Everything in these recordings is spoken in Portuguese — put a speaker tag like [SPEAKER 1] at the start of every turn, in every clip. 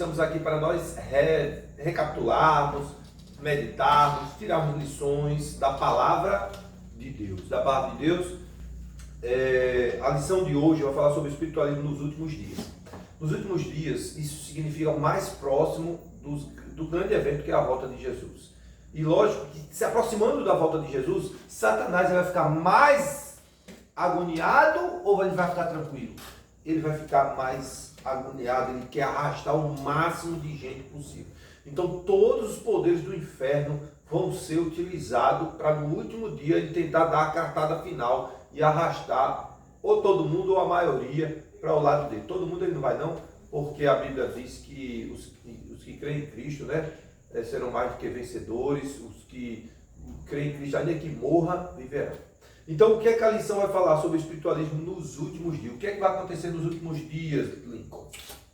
[SPEAKER 1] estamos aqui para nós recapitularmos, meditarmos, tirarmos lições da palavra de Deus. Da palavra de Deus, a lição de hoje vai falar sobre o espiritualismo nos últimos dias. Nos últimos dias, isso significa o mais próximo do grande evento que é a volta de Jesus. E lógico que se aproximando da volta de Jesus, Satanás vai ficar mais agoniado ou ele vai ficar tranquilo? Ele vai ficar mais agoniado, ele quer arrastar o máximo de gente possível. Então todos os poderes do inferno vão ser utilizados para no último dia ele tentar dar a cartada final e arrastar ou todo mundo ou a maioria para o lado dele. Todo mundo ele não vai não, porque a Bíblia diz que os que creem em Cristo, né, serão mais do que vencedores, os que creem em Cristo, ainda que morra, viverão. Então, o que é que a lição vai falar sobre o espiritualismo nos últimos dias? O que é que vai acontecer nos últimos dias, Lincoln?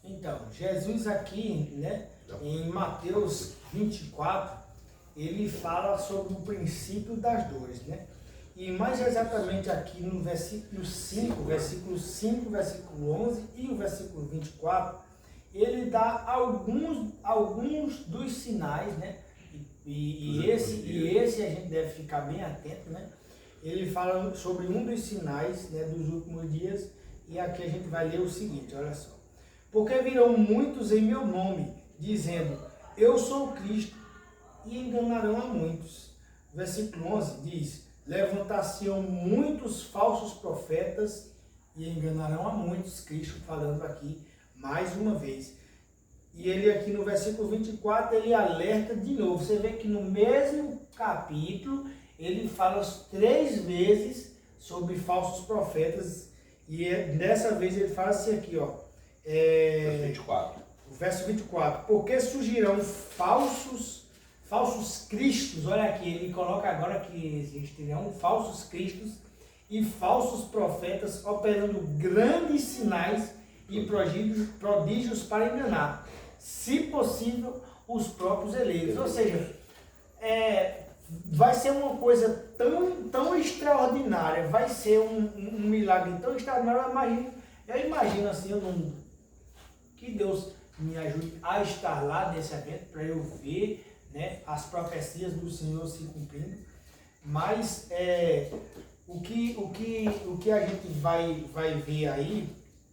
[SPEAKER 2] Então, Jesus aqui, né, em Mateus 24, ele fala sobre o princípio das dores, né? E mais exatamente aqui no versículo 5, versículo 11 e o versículo 24, ele dá alguns dos sinais, né? E esse a gente deve ficar bem atento, né? Ele fala sobre um dos sinais, né, dos últimos dias, e aqui a gente vai ler o seguinte, olha só. Porque virão muitos em meu nome, dizendo, eu sou Cristo, e enganarão a muitos. Versículo 11 diz, levantar-se-ão muitos falsos profetas, e enganarão a muitos, Cristo falando aqui, mais uma vez. E ele aqui no versículo 24, ele alerta de novo. Você vê que no mesmo capítulo, ele fala 3 vezes sobre falsos profetas. E dessa vez ele fala assim aqui, ó.
[SPEAKER 1] Verso 24.
[SPEAKER 2] O verso 24. Porque surgirão falsos cristos. Olha aqui, ele coloca agora que existirão falsos cristos e falsos profetas operando grandes sinais e prodígios para enganar, se possível, os próprios eleitos. Ou seja, vai ser uma coisa tão extraordinária, vai ser um milagre tão extraordinário. Eu imagino assim, que Deus me ajude a estar lá nesse evento, para eu ver, né, as profecias do Senhor se cumprindo. Mas o que a gente vai ver aí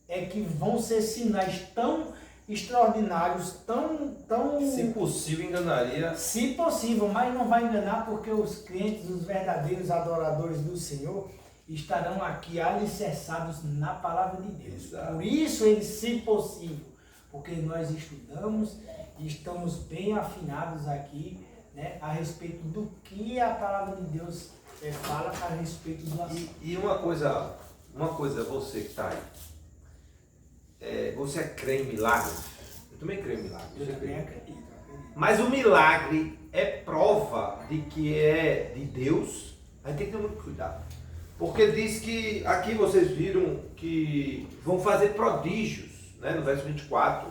[SPEAKER 2] é que vão ser sinais tão extraordinários, tão...
[SPEAKER 1] Se possível, enganaria. Se
[SPEAKER 2] possível, mas não vai enganar, porque os crentes, os verdadeiros adoradores do Senhor, estarão aqui alicerçados na palavra de Deus. Exato. Por isso ele, se possível, porque nós estudamos e estamos bem afinados aqui, né, a respeito do que a palavra de Deus fala a respeito do assunto.
[SPEAKER 1] E uma coisa, você que está aí, você crê em milagres? Eu também creio em milagres.
[SPEAKER 2] Eu também acredito.
[SPEAKER 1] Mas o milagre é prova de que é de Deus. A gente tem que ter muito cuidado. Porque diz que, aqui vocês viram que vão fazer prodígios, né? No verso 24.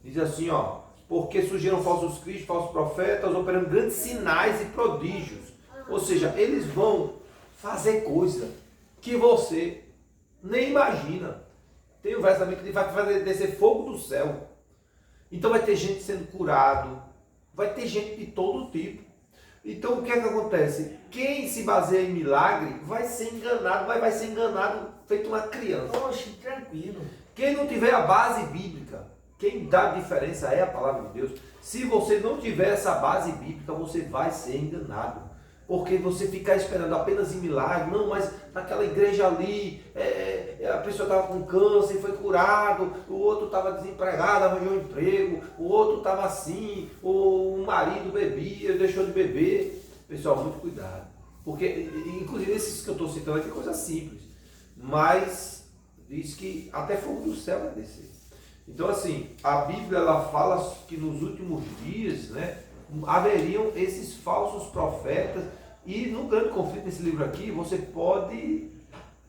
[SPEAKER 1] Diz assim, ó. Porque surgiram falsos cristos, falsos profetas, operando grandes sinais e prodígios. Ou seja, eles vão fazer coisa que você nem imagina. Tem um verso também que ele vai fazer descer fogo do céu. Então vai ter gente sendo curado, vai ter gente de todo tipo. Então o que é que acontece? Quem se baseia em milagre vai ser enganado, mas vai ser enganado feito uma criança.
[SPEAKER 2] Oxe, tranquilo.
[SPEAKER 1] Quem não tiver a base bíblica, quem dá a diferença é a palavra de Deus. Se você não tiver essa base bíblica, você vai ser enganado. Porque você ficar esperando apenas em milagre, não, mas naquela igreja ali, a pessoa estava com câncer e foi curado, o outro estava desempregado, arranjou um emprego, o outro estava assim, o marido bebia, deixou de beber. Pessoal, muito cuidado. Porque, inclusive, esses que eu estou citando aqui, é coisa simples. Mas diz que até fogo do céu vai descer. Então, assim, a Bíblia ela fala que nos últimos dias, né, haveriam esses falsos profetas, e no grande conflito nesse livro aqui você pode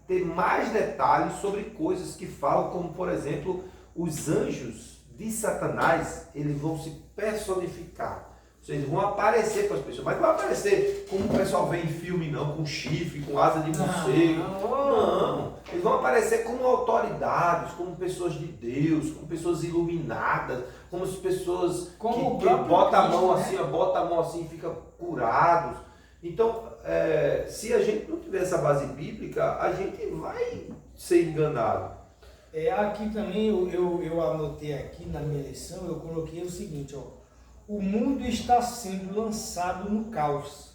[SPEAKER 1] ter mais detalhes sobre coisas que falam, como por exemplo os anjos de Satanás, eles vão se personificar. Vocês vão aparecer para as pessoas, mas não vai aparecer como o pessoal vê em filme não, com chifre, com asa de morcego. Não, eles vão aparecer como autoridades, como pessoas de Deus, como pessoas iluminadas, como as pessoas
[SPEAKER 2] como
[SPEAKER 1] que botam a mão
[SPEAKER 2] Cristo,
[SPEAKER 1] assim, bota a mão assim e fica curados. Então, se a gente não tiver essa base bíblica, a gente vai ser enganado.
[SPEAKER 2] Aqui também eu anotei aqui na minha lição, eu coloquei o seguinte, ó. O mundo está sendo lançado no caos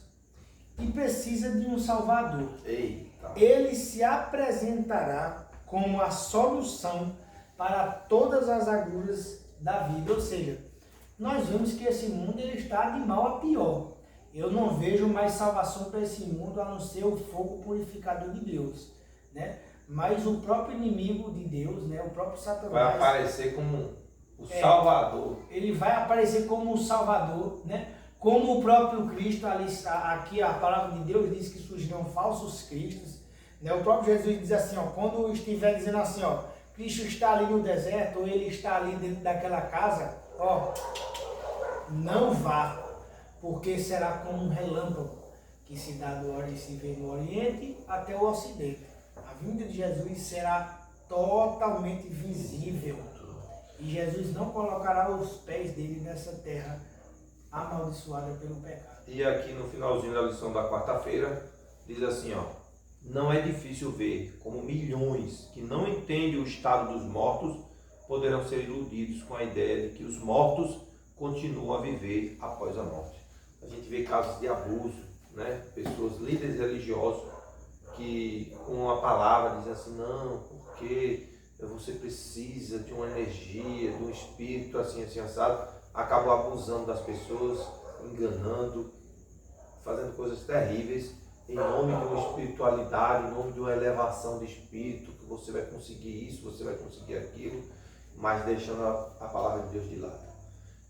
[SPEAKER 2] e precisa de um Salvador.
[SPEAKER 1] Eita.
[SPEAKER 2] Ele se apresentará como a solução para todas as agruras da vida. Ou seja, nós vemos que esse mundo ele está de mal a pior. Eu não vejo mais salvação para esse mundo a não ser o fogo purificador de Deus, né? Mas o próprio inimigo de Deus, né? O próprio Satanás
[SPEAKER 1] Vai aparecer como o Salvador.
[SPEAKER 2] Ele vai aparecer como o Salvador, né? Como o próprio Cristo, aqui a palavra de Deus diz que surgirão falsos cristos, né? O próprio Jesus diz assim, ó, quando estiver dizendo assim, ó, Cristo está ali no deserto, ou ele está ali dentro daquela casa, ó, não vá, porque será como um relâmpago que se dá se vê no Oriente até o Ocidente. A vinda de Jesus será totalmente visível. E Jesus não colocará os pés dele nessa terra amaldiçoada pelo pecado.
[SPEAKER 1] E aqui no finalzinho da lição da quarta-feira, diz assim, ó, não é difícil ver como milhões que não entendem o estado dos mortos poderão ser iludidos com a ideia de que os mortos continuam a viver após a morte. A gente vê casos de abuso, né? Pessoas, líderes religiosos, que com a palavra dizem assim, não, porque você precisa de uma energia, de um espírito assim, assim, assado, acabam abusando das pessoas, enganando, fazendo coisas terríveis, em nome de uma espiritualidade, em nome de uma elevação de espírito, que você vai conseguir isso, você vai conseguir aquilo, mas deixando a palavra de Deus de lado.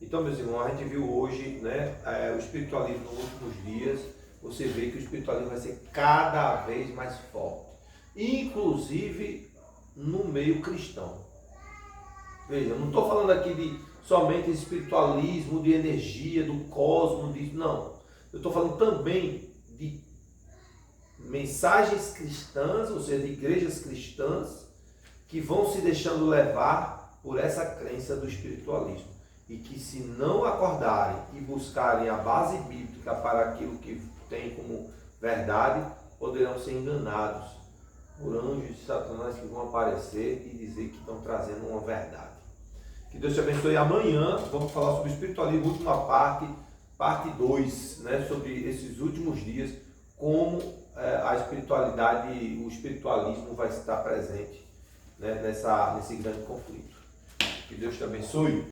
[SPEAKER 1] Então, meus irmãos, a gente viu hoje, né, o espiritualismo nos últimos dias, você vê que o espiritualismo vai ser cada vez mais forte, inclusive no meio cristão. Veja, eu não estou falando aqui de somente espiritualismo, de energia, do cosmos, não. Eu estou falando também de mensagens cristãs, ou seja, de igrejas cristãs, que vão se deixando levar por essa crença do espiritualismo. E que se não acordarem e buscarem a base bíblica para aquilo que tem como verdade, poderão ser enganados por anjos de Satanás que vão aparecer e dizer que estão trazendo uma verdade. Que Deus te abençoe. Amanhã vamos falar sobre espiritualismo, última parte 2, né, sobre esses últimos dias, como a espiritualidade, o espiritualismo vai estar presente, né, nesse grande conflito. Que Deus te abençoe.